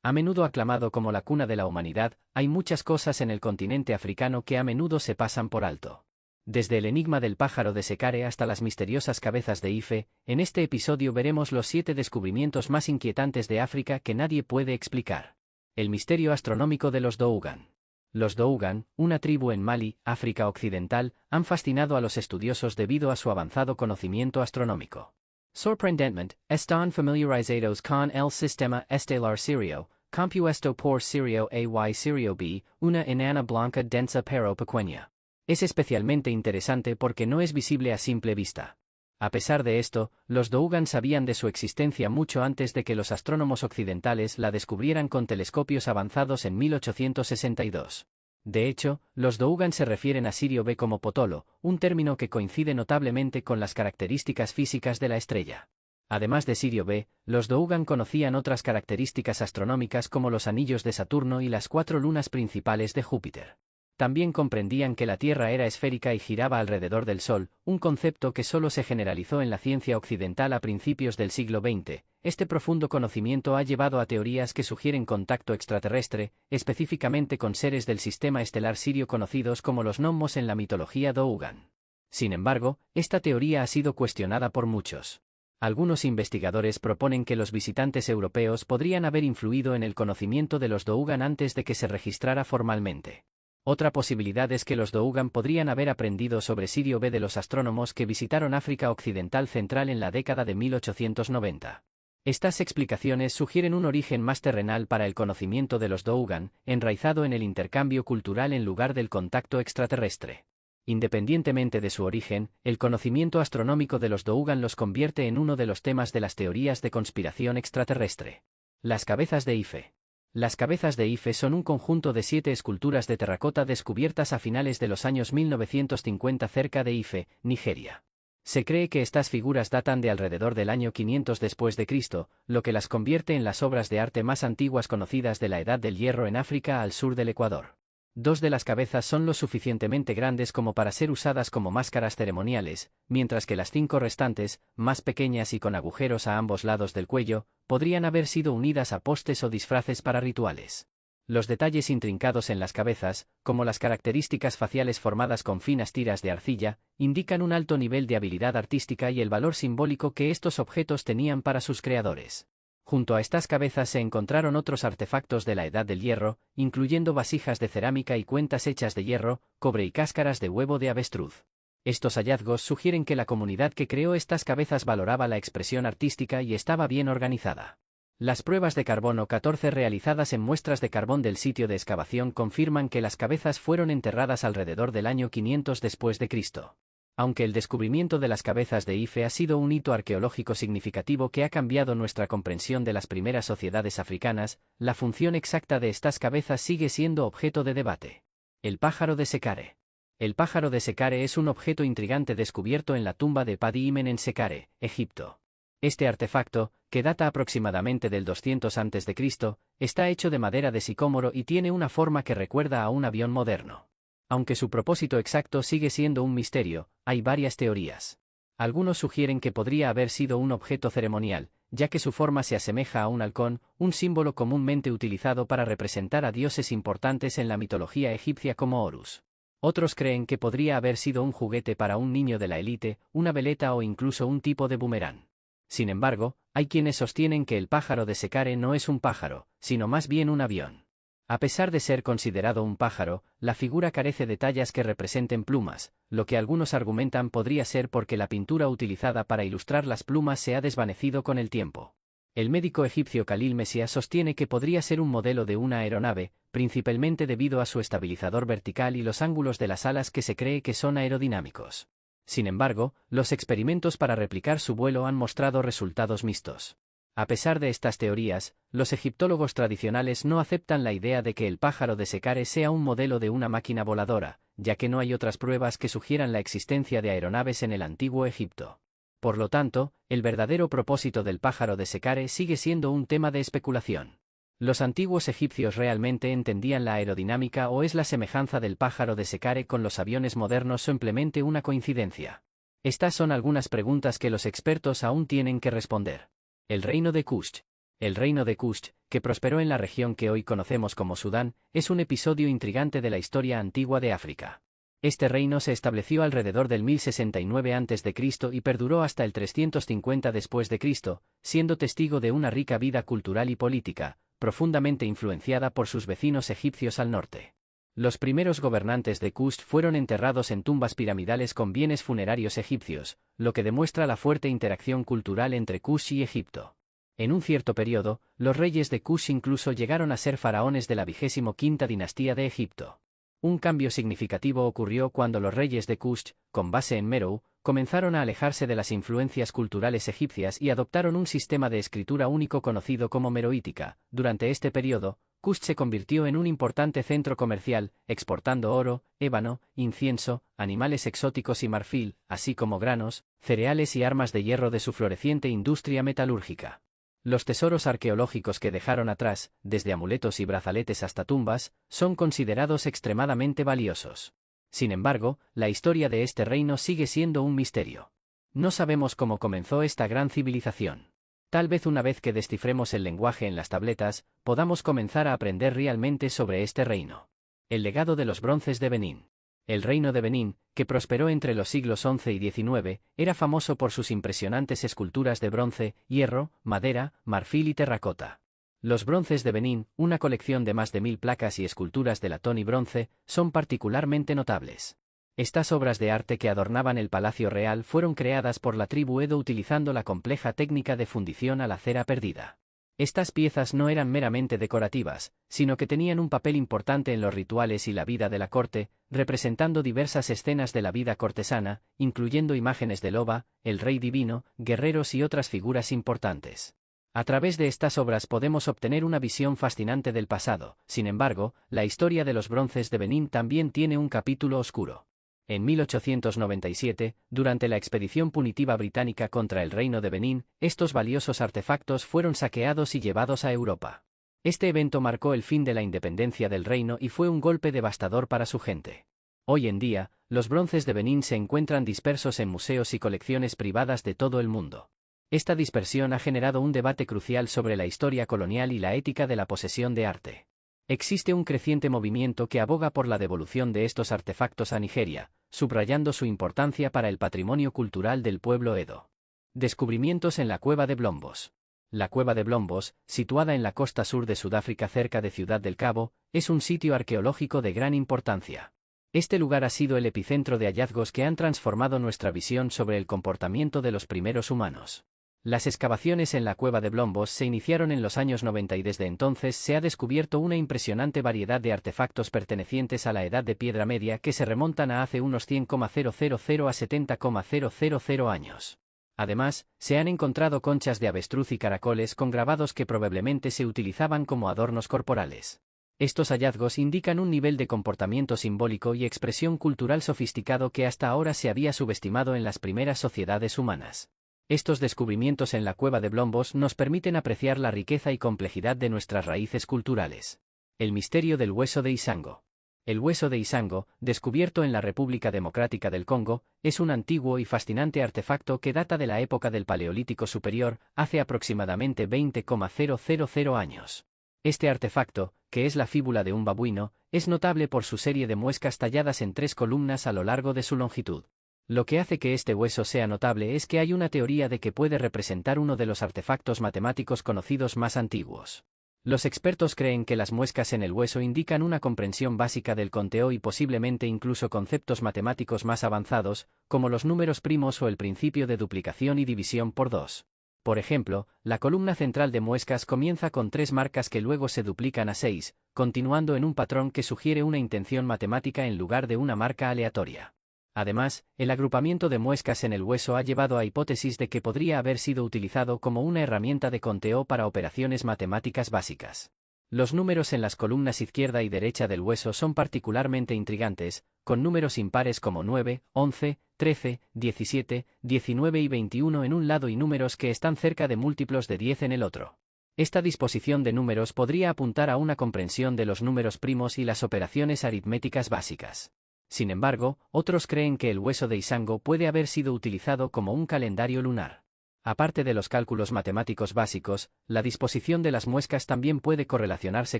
A menudo aclamado como la cuna de la humanidad, hay muchas cosas en el continente africano que a menudo se pasan por alto. Desde el enigma del pájaro de Sekare hasta las misteriosas cabezas de Ife, en este episodio veremos los 7 descubrimientos más inquietantes de África que nadie puede explicar. El misterio astronómico de los Dougan. Los Dougan, una tribu en Mali, África Occidental, han fascinado a los estudiosos debido a su avanzado conocimiento astronómico. Sorprendentemente, están familiarizados con el sistema estelar Sirio, compuesto por Sirio A y Sirio B, una enana blanca densa pero pequeña. Es especialmente interesante porque no es visible a simple vista. A pesar de esto, los Dougan sabían de su existencia mucho antes de que los astrónomos occidentales la descubrieran con telescopios avanzados en 1862. De hecho, los Dougan se refieren a Sirio B como Potolo, un término que coincide notablemente con las características físicas de la estrella. Además de Sirio B, los Dougan conocían otras características astronómicas como los anillos de Saturno y las 4 lunas principales de Júpiter. También comprendían que la Tierra era esférica y giraba alrededor del Sol, un concepto que solo se generalizó en la ciencia occidental a principios del siglo XX. Este profundo conocimiento ha llevado a teorías que sugieren contacto extraterrestre, específicamente con seres del sistema estelar Sirio conocidos como los Nomos en la mitología Dougan. Sin embargo, esta teoría ha sido cuestionada por muchos. Algunos investigadores proponen que los visitantes europeos podrían haber influido en el conocimiento de los Dougan antes de que se registrara formalmente. Otra posibilidad es que los Dougan podrían haber aprendido sobre Sirio B de los astrónomos que visitaron África Occidental Central en la década de 1890. Estas explicaciones sugieren un origen más terrenal para el conocimiento de los Dougan, enraizado en el intercambio cultural en lugar del contacto extraterrestre. Independientemente de su origen, el conocimiento astronómico de los Dougan los convierte en uno de los temas de las teorías de conspiración extraterrestre. Las cabezas de Ife. Las cabezas de Ife son un conjunto de 7 esculturas de terracota descubiertas a finales de los años 1950 cerca de Ife, Nigeria. Se cree que estas figuras datan de alrededor del año 500 después de Cristo, lo que las convierte en las obras de arte más antiguas conocidas de la Edad del Hierro en África al sur del Ecuador. 2 de las cabezas son lo suficientemente grandes como para ser usadas como máscaras ceremoniales, mientras que las 5 restantes, más pequeñas y con agujeros a ambos lados del cuello, podrían haber sido unidas a postes o disfraces para rituales. Los detalles intrincados en las cabezas, como las características faciales formadas con finas tiras de arcilla, indican un alto nivel de habilidad artística y el valor simbólico que estos objetos tenían para sus creadores. Junto a estas cabezas se encontraron otros artefactos de la Edad del Hierro, incluyendo vasijas de cerámica y cuentas hechas de hierro, cobre y cáscaras de huevo de avestruz. Estos hallazgos sugieren que la comunidad que creó estas cabezas valoraba la expresión artística y estaba bien organizada. Las pruebas de carbono 14 realizadas en muestras de carbón del sitio de excavación confirman que las cabezas fueron enterradas alrededor del año 500 después de Cristo. Aunque el descubrimiento de las cabezas de Ife ha sido un hito arqueológico significativo que ha cambiado nuestra comprensión de las primeras sociedades africanas, la función exacta de estas cabezas sigue siendo objeto de debate. El pájaro de Sekare. El pájaro de Sekare es un objeto intrigante descubierto en la tumba de Padi Imen en Sekare, Egipto. Este artefacto, que data aproximadamente del 200 a.C., está hecho de madera de sicómoro y tiene una forma que recuerda a un avión moderno. Aunque su propósito exacto sigue siendo un misterio, hay varias teorías. Algunos sugieren que podría haber sido un objeto ceremonial, ya que su forma se asemeja a un halcón, un símbolo comúnmente utilizado para representar a dioses importantes en la mitología egipcia como Horus. Otros creen que podría haber sido un juguete para un niño de la élite, una veleta o incluso un tipo de boomerang. Sin embargo, hay quienes sostienen que el pájaro de Sekare no es un pájaro, sino más bien un avión. A pesar de ser considerado un pájaro, la figura carece de tallas que representen plumas, lo que algunos argumentan podría ser porque la pintura utilizada para ilustrar las plumas se ha desvanecido con el tiempo. El médico egipcio Khalil Messia sostiene que podría ser un modelo de una aeronave, principalmente debido a su estabilizador vertical y los ángulos de las alas que se cree que son aerodinámicos. Sin embargo, los experimentos para replicar su vuelo han mostrado resultados mixtos. A pesar de estas teorías, los egiptólogos tradicionales no aceptan la idea de que el pájaro de Sekare sea un modelo de una máquina voladora, ya que no hay otras pruebas que sugieran la existencia de aeronaves en el antiguo Egipto. Por lo tanto, el verdadero propósito del pájaro de Sekare sigue siendo un tema de especulación. ¿Los antiguos egipcios realmente entendían la aerodinámica o es la semejanza del pájaro de Sekare con los aviones modernos simplemente una coincidencia? Estas son algunas preguntas que los expertos aún tienen que responder. El reino de Kush. El reino de Kush, que prosperó en la región que hoy conocemos como Sudán, es un episodio intrigante de la historia antigua de África. Este reino se estableció alrededor del 1069 a.C. y perduró hasta el 350 después de Cristo, siendo testigo de una rica vida cultural y política, profundamente influenciada por sus vecinos egipcios al norte. Los primeros gobernantes de Kush fueron enterrados en tumbas piramidales con bienes funerarios egipcios, lo que demuestra la fuerte interacción cultural entre Kush y Egipto. En un cierto periodo, los reyes de Kush incluso llegaron a ser faraones de la 25ª dinastía de Egipto. Un cambio significativo ocurrió cuando los reyes de Kush, con base en Meroe, comenzaron a alejarse de las influencias culturales egipcias y adoptaron un sistema de escritura único conocido como meroítica. Durante este periodo, Kush se convirtió en un importante centro comercial, exportando oro, ébano, incienso, animales exóticos y marfil, así como granos, cereales y armas de hierro de su floreciente industria metalúrgica. Los tesoros arqueológicos que dejaron atrás, desde amuletos y brazaletes hasta tumbas, son considerados extremadamente valiosos. Sin embargo, la historia de este reino sigue siendo un misterio. No sabemos cómo comenzó esta gran civilización. Tal vez una vez que descifremos el lenguaje en las tabletas, podamos comenzar a aprender realmente sobre este reino. El legado de los bronces de Benín. El reino de Benín, que prosperó entre los siglos XI y XIX, era famoso por sus impresionantes esculturas de bronce, hierro, madera, marfil y terracota. Los bronces de Benín, una colección de más de 1000 placas y esculturas de latón y bronce, son particularmente notables. Estas obras de arte que adornaban el Palacio Real fueron creadas por la tribu Edo utilizando la compleja técnica de fundición a la cera perdida. Estas piezas no eran meramente decorativas, sino que tenían un papel importante en los rituales y la vida de la corte, representando diversas escenas de la vida cortesana, incluyendo imágenes de Loba, el rey divino, guerreros y otras figuras importantes. A través de estas obras podemos obtener una visión fascinante del pasado. Sin embargo, la historia de los bronces de Benín también tiene un capítulo oscuro. En 1897, durante la expedición punitiva británica contra el reino de Benín, estos valiosos artefactos fueron saqueados y llevados a Europa. Este evento marcó el fin de la independencia del reino y fue un golpe devastador para su gente. Hoy en día, los bronces de Benín se encuentran dispersos en museos y colecciones privadas de todo el mundo. Esta dispersión ha generado un debate crucial sobre la historia colonial y la ética de la posesión de arte. Existe un creciente movimiento que aboga por la devolución de estos artefactos a Nigeria, subrayando su importancia para el patrimonio cultural del pueblo Edo. Descubrimientos en la cueva de Blombos. La cueva de Blombos, situada en la costa sur de Sudáfrica cerca de Ciudad del Cabo, es un sitio arqueológico de gran importancia. Este lugar ha sido el epicentro de hallazgos que han transformado nuestra visión sobre el comportamiento de los primeros humanos. Las excavaciones en la cueva de Blombos se iniciaron en los años 90 y desde entonces se ha descubierto una impresionante variedad de artefactos pertenecientes a la Edad de Piedra Media que se remontan a hace unos 100,000 a 70,000 años. Además, se han encontrado conchas de avestruz y caracoles con grabados que probablemente se utilizaban como adornos corporales. Estos hallazgos indican un nivel de comportamiento simbólico y expresión cultural sofisticado que hasta ahora se había subestimado en las primeras sociedades humanas. Estos descubrimientos en la cueva de Blombos nos permiten apreciar la riqueza y complejidad de nuestras raíces culturales. El misterio del hueso de Isango. El hueso de Isango, descubierto en la República Democrática del Congo, es un antiguo y fascinante artefacto que data de la época del Paleolítico Superior, hace aproximadamente 20,000 años. Este artefacto, que es la fíbula de un babuino, es notable por su serie de muescas talladas en 3 columnas a lo largo de su longitud. Lo que hace que este hueso sea notable es que hay una teoría de que puede representar uno de los artefactos matemáticos conocidos más antiguos. Los expertos creen que las muescas en el hueso indican una comprensión básica del conteo y posiblemente incluso conceptos matemáticos más avanzados, como los números primos o el principio de duplicación y división por 2. Por ejemplo, la columna central de muescas comienza con 3 marcas que luego se duplican a 6, continuando en un patrón que sugiere una intención matemática en lugar de una marca aleatoria. Además, el agrupamiento de muescas en el hueso ha llevado a hipótesis de que podría haber sido utilizado como una herramienta de conteo para operaciones matemáticas básicas. Los números en las columnas izquierda y derecha del hueso son particularmente intrigantes, con números impares como 9, 11, 13, 17, 19 y 21 en un lado y números que están cerca de múltiplos de 10 en el otro. Esta disposición de números podría apuntar a una comprensión de los números primos y las operaciones aritméticas básicas. Sin embargo, otros creen que el hueso de Isango puede haber sido utilizado como un calendario lunar. Aparte de los cálculos matemáticos básicos, la disposición de las muescas también puede correlacionarse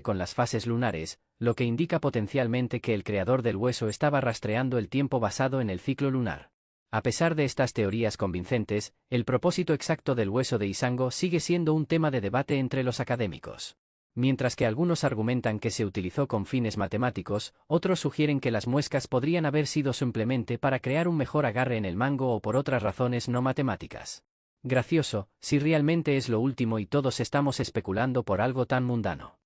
con las fases lunares, lo que indica potencialmente que el creador del hueso estaba rastreando el tiempo basado en el ciclo lunar. A pesar de estas teorías convincentes, el propósito exacto del hueso de Isango sigue siendo un tema de debate entre los académicos. Mientras que algunos argumentan que se utilizó con fines matemáticos, otros sugieren que las muescas podrían haber sido simplemente para crear un mejor agarre en el mango o por otras razones no matemáticas. Gracioso, si realmente es lo último y todos estamos especulando por algo tan mundano.